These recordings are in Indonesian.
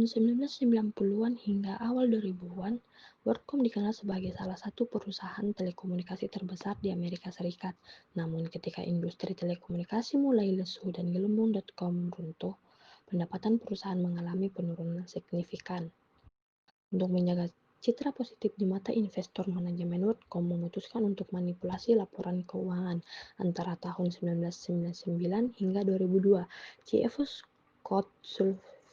tahun 1990-an hingga awal 2000-an, WorldCom dikenal sebagai salah satu perusahaan telekomunikasi terbesar di Amerika Serikat. Namun ketika industri telekomunikasi mulai lesu dan gelembung.com runtuh, pendapatan perusahaan mengalami penurunan signifikan. Untuk menjaga citra positif di mata investor, manajemen WorldCom memutuskan untuk manipulasi laporan keuangan antara tahun 1999 hingga 2002. CFO Scott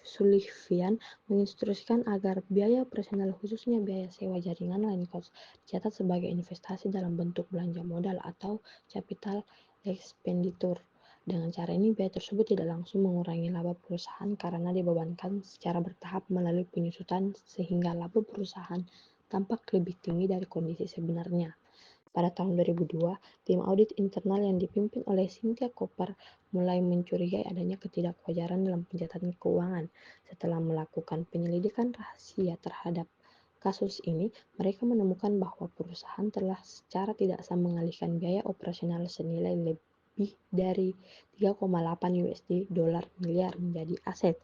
Sullivan menginstruksikan agar biaya operasional, khususnya biaya sewa jaringan line cost, dicatat sebagai investasi dalam bentuk belanja modal atau capital expenditure. Dengan cara ini, biaya tersebut tidak langsung mengurangi laba perusahaan karena dibebankan secara bertahap melalui penyusutan, sehingga laba perusahaan tampak lebih tinggi dari kondisi sebenarnya. Pada tahun 2002, tim audit internal yang dipimpin oleh Cynthia Cooper mulai mencurigai adanya ketidakwajaran dalam pencatatan keuangan. Setelah melakukan penyelidikan rahasia terhadap kasus ini, mereka menemukan bahwa perusahaan telah secara tidak sah mengalihkan biaya operasional senilai lebih dari 3,8 dolar miliar menjadi aset.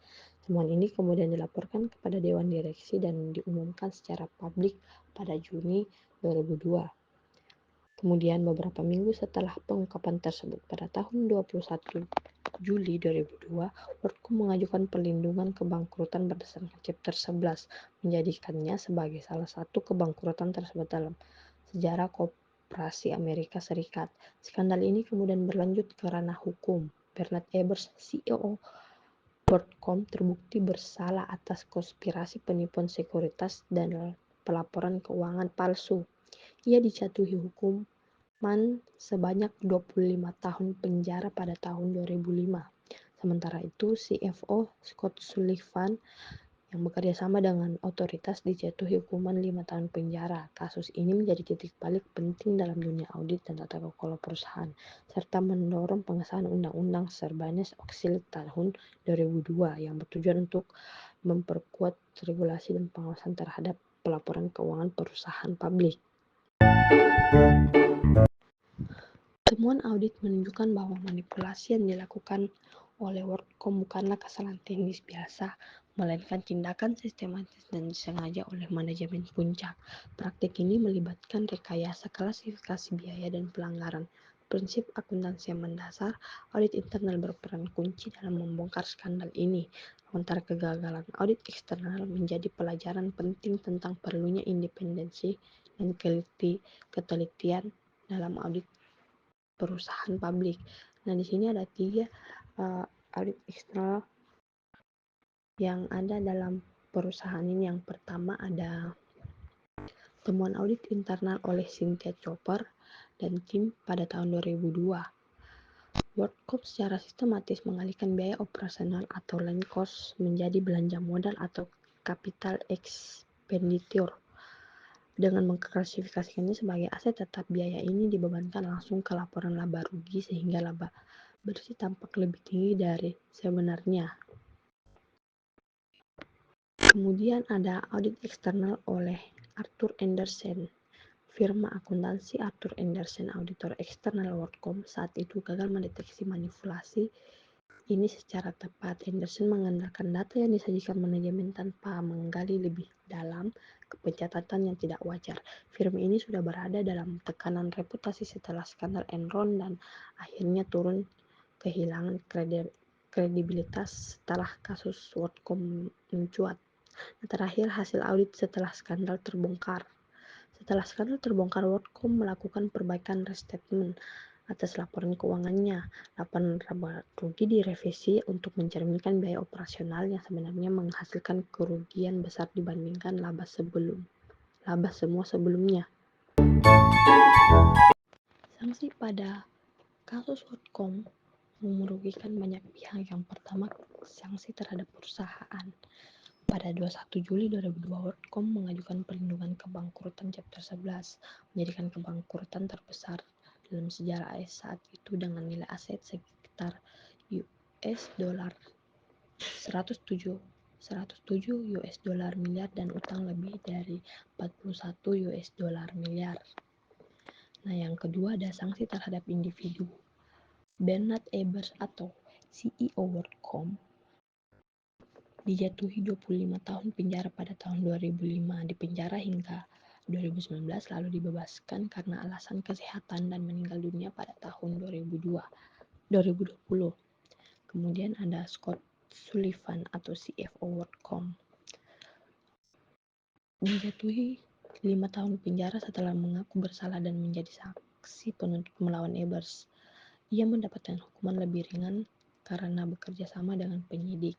Temuan ini kemudian dilaporkan kepada Dewan Direksi dan diumumkan secara publik pada Juni 2002. Kemudian beberapa minggu setelah pengungkapan tersebut, pada tahun 21 Juli 2002, WorldCom mengajukan perlindungan kebangkrutan berdasarkan Chapter 11, menjadikannya sebagai salah satu kebangkrutan tersebut dalam sejarah koperasi Amerika Serikat. Skandal ini kemudian berlanjut ke ranah hukum. Bernard Ebbers, CEO WorldCom, terbukti bersalah atas konspirasi penipuan sekuritas dan pelaporan keuangan palsu. Ia dijatuhi hukuman sebanyak 25 tahun penjara pada tahun 2005. Sementara itu, CFO Scott Sullivan yang bekerja sama dengan otoritas dijatuhi hukuman 5 tahun penjara. Kasus ini menjadi titik balik penting dalam dunia audit dan tata kelola perusahaan, serta mendorong pengesahan Undang-Undang Sarbanes-Oxley tahun 2002 yang bertujuan untuk memperkuat regulasi dan pengawasan terhadap pelaporan keuangan perusahaan publik. Temuan audit menunjukkan bahwa manipulasi yang dilakukan oleh WorldCom bukanlah kesalahan teknis biasa, melainkan tindakan sistematis dan disengaja oleh manajemen puncak. Praktik ini melibatkan rekayasa, klasifikasi biaya, dan pelanggaran prinsip akuntansi yang mendasar. Audit internal berperan kunci dalam membongkar skandal ini. Sementara kegagalan audit eksternal menjadi pelajaran penting tentang perlunya independensi dan ketelitian dalam audit perusahaan publik. Nah, di sini ada 3 audit eksternal yang ada dalam perusahaan ini. Yang pertama ada temuan audit internal oleh Cynthia Cooper dan tim pada tahun 2002. WorldCom secara sistematis mengalihkan biaya operasional atau line cost menjadi belanja modal atau capital expenditure. Dengan mengklasifikasikannya sebagai aset tetap, biaya ini dibebankan langsung ke laporan laba rugi sehingga laba bersih tampak lebih tinggi dari sebenarnya. Kemudian ada audit eksternal oleh Arthur Andersen. Firma akuntansi Arthur Andersen, auditor eksternal WorldCom, saat itu gagal mendeteksi manipulasi ini secara tepat. Andersen mengandalkan data yang disajikan manajemen tanpa menggali lebih dalam ke pencatatan yang tidak wajar. Firma ini sudah berada dalam tekanan reputasi setelah skandal Enron dan akhirnya turun kehilangan kredibilitas setelah kasus WorldCom mencuat. Nah, terakhir, hasil audit setelah skandal terbongkar. Setelah skandal terbongkar, WorldCom melakukan perbaikan restatement atas laporan keuangannya. Laporan laba rugi direvisi untuk mencerminkan biaya operasional yang sebenarnya menghasilkan kerugian besar dibandingkan laba semua sebelumnya. Sanksi pada kasus WorldCom merugikan banyak pihak. Yang pertama, sanksi terhadap perusahaan. Pada 21 Juli 2002, WorldCom mengajukan perlindungan kebangkrutan Chapter 11, menjadikan kebangkrutan terbesar dalam sejarah AS saat itu dengan nilai aset sekitar $107 miliar dan utang lebih dari $41 miliar. Nah, yang kedua ada sanksi terhadap individu. Bernard Ebbers atau CEO WorldCom dijatuhi 25 tahun penjara pada tahun 2005, dipenjara hingga 2019 lalu dibebaskan karena alasan kesehatan dan meninggal dunia pada tahun 2020. Kemudian ada Scott Sullivan atau CFO WorldCom, dijatuhi 5 tahun penjara setelah mengaku bersalah dan menjadi saksi penuntut melawan Ebers. Ia mendapatkan hukuman lebih ringan karena bekerja sama dengan penyidik.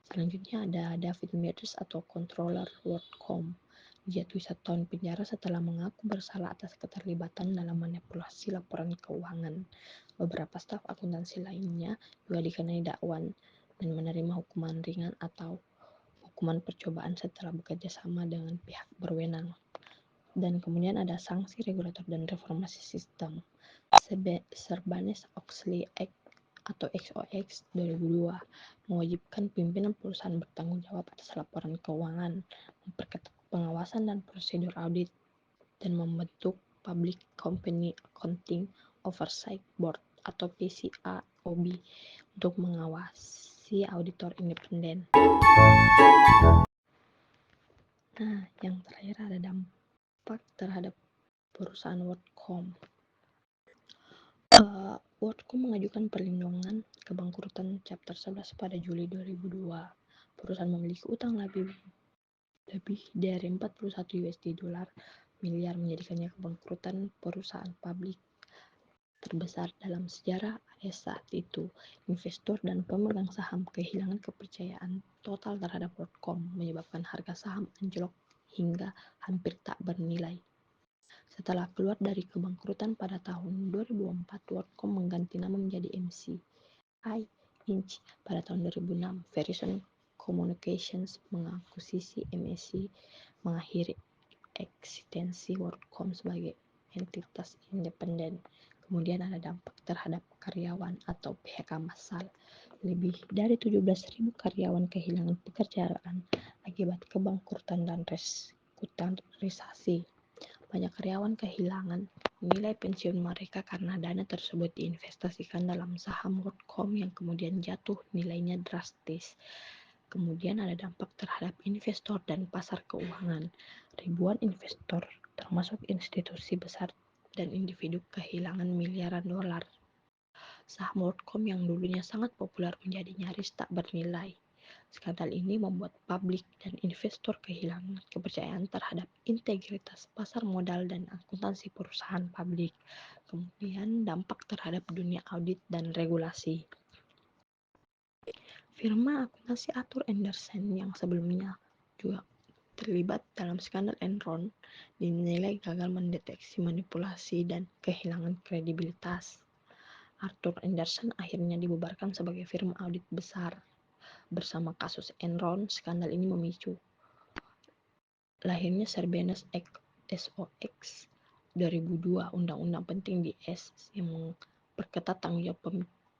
Selanjutnya ada David Mathers atau Controller WorldCom, dijatuhi 1 tahun penjara setelah mengaku bersalah atas keterlibatan dalam manipulasi laporan keuangan. Beberapa staf akuntansi lainnya juga dikenai dakwan dan menerima hukuman ringan atau hukuman percobaan setelah bekerja sama dengan pihak berwenang. Dan kemudian ada sanksi regulator dan reformasi sistem. Sarbanes-Oxley Act atau XOX 2002 mewajibkan pimpinan perusahaan bertanggung jawab atas laporan keuangan, memperketat pengawasan dan prosedur audit, dan membentuk Public Company Accounting Oversight Board atau PCAOB untuk mengawasi auditor independen. Nah, yang terakhir ada dampak terhadap perusahaan WorldCom. WorldCom mengajukan perlindungan kebangkrutan Chapter 11 pada Juli 2002. Perusahaan memiliki utang lebih dari 41 USD miliar, menjadikannya kebangkrutan perusahaan publik terbesar dalam sejarah AS saat itu. Investor dan pemegang saham kehilangan kepercayaan total terhadap WorldCom, menyebabkan harga saham anjlok hingga hampir tak bernilai. Setelah keluar dari kebangkrutan pada tahun 2004, WorldCom mengganti nama menjadi MCI Inc. pada tahun 2006. Verizon Communications mengakuisisi MSI, mengakhiri eksistensi WorldCom sebagai entitas independen. Kemudian ada dampak terhadap karyawan atau PHK massal. Lebih dari 17.000 karyawan kehilangan pekerjaan akibat kebangkrutan dan restrukturisasi. Banyak karyawan kehilangan nilai pensiun mereka karena dana tersebut diinvestasikan dalam saham WorldCom yang kemudian jatuh nilainya drastis. Kemudian ada dampak terhadap investor dan pasar keuangan. Ribuan investor, termasuk institusi besar dan individu, kehilangan miliaran dolar. Saham WorldCom yang dulunya sangat populer menjadi nyaris tak bernilai. Skandal ini membuat publik dan investor kehilangan kepercayaan terhadap integritas pasar modal dan akuntansi perusahaan publik. Kemudian dampak terhadap dunia audit dan regulasi. Firma akuntansi Arthur Andersen yang sebelumnya juga terlibat dalam skandal Enron dinilai gagal mendeteksi manipulasi dan kehilangan kredibilitas. Arthur Andersen akhirnya dibubarkan sebagai firma audit besar. Bersama kasus Enron, skandal ini memicu lahirnya Sarbanes-SOX 2002, undang-undang penting di AS yang memperketat tanggung jawab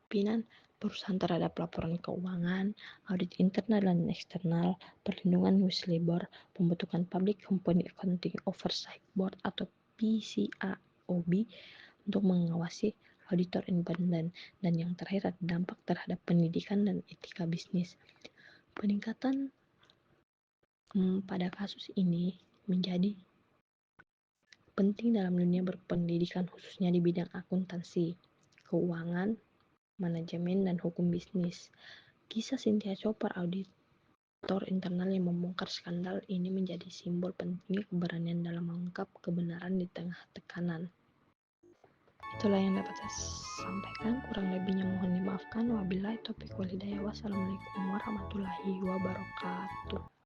pimpinan perusahaan terhadap laporan keuangan, audit internal dan eksternal, perlindungan whistleblower, pembentukan Public Company Accounting Oversight Board atau PCAOB untuk mengawasi auditor independen, dan yang terakhir ada dampak terhadap pendidikan dan etika bisnis. Peningkatan pada kasus ini menjadi penting dalam dunia berpendidikan, khususnya di bidang akuntansi, keuangan, manajemen, dan hukum bisnis. Kisah Cynthia Chopper, auditor internal yang membongkar skandal ini, menjadi simbol pentingnya keberanian dalam mengungkap kebenaran di tengah tekanan. Itulah yang dapat saya sampaikan, kurang lebihnya mohon dimaafkan. Wabillahi taufiq wal hidayah. Wassalamualaikum warahmatullahi wabarakatuh.